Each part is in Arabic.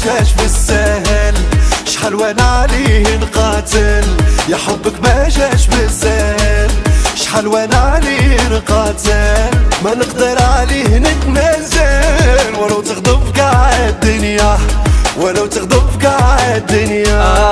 جاش بالسهل، شحال وانا عليه نقاتل، يا حبك ما جاش بالسهل، شحال وانا عليه نقاتل، ما نقدر عليه نتنازل، ولو تغضب قاع الدنيا، ولو تغضب قاع الدنيا.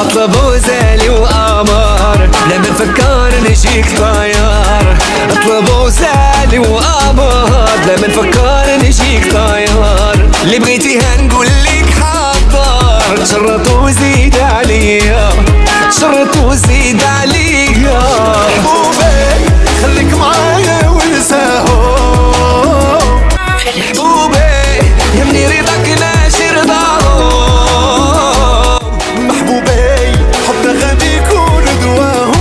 اطلب وزالي وامر لما نفكر نجيك طيار، اطلب وزالي وامر لما نفكر نجيك طيار، اللي بغيتيها نقول لك حاضر، شرط وزيد عليا، شرط وزيد عليا. محبوبي خليك معايا ونساهم، محبوبي يمني رضاك ماشي رضاهم، محبوبي حبنا غادي يكون دواهم،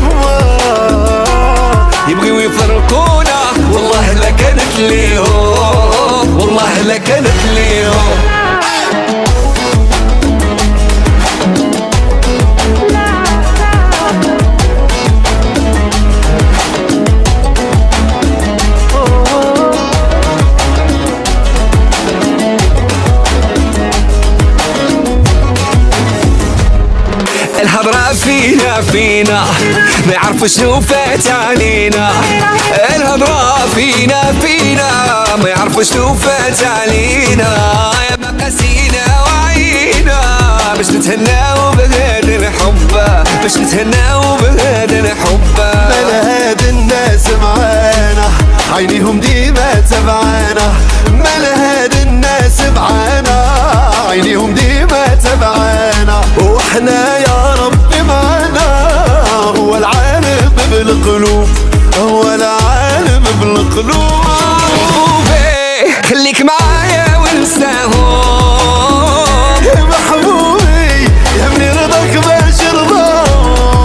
يبغيو يفرقونا والله لا كانت ليهم، والله لا كانت ليهم. الهضرة فينا ما يعرفوا شنو فات علينا، الهضرة فينا ما يعرفوا شنو فات علينا، يا ما قاسينا وعينا باش نتهناو بهذا الحب، باش نتهناو بهذا الحب. مالا هاد الناس معانا عينيهم ديما تبعانا، مالا هاد الناس معانا عينيهم ديما تبعانا، واحنا يا ربي معانا، هو العالم بالقلوب، هو العالم بالقلوب. خليك معايا ونساهم، يا محبوبي يهمني رضاك باش رضاهم،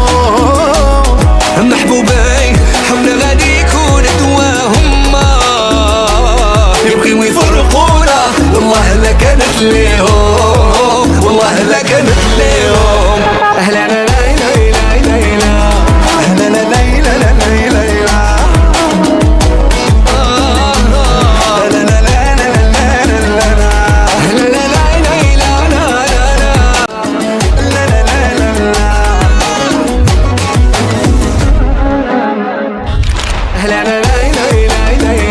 محبوبي حبنا غادي يكون دواهم، يبغيو يفرقونا والله لا كانت ليهم، والله لا كانت ليهم. أهلا لا لا لا لا لا، أهلا لا لا لا لا لا لا، لا لا لا لا لا لا لا، أهلا لا لا لا لا لا لا، لا لا لا لا لا. أهلا لا لا لا لا لا.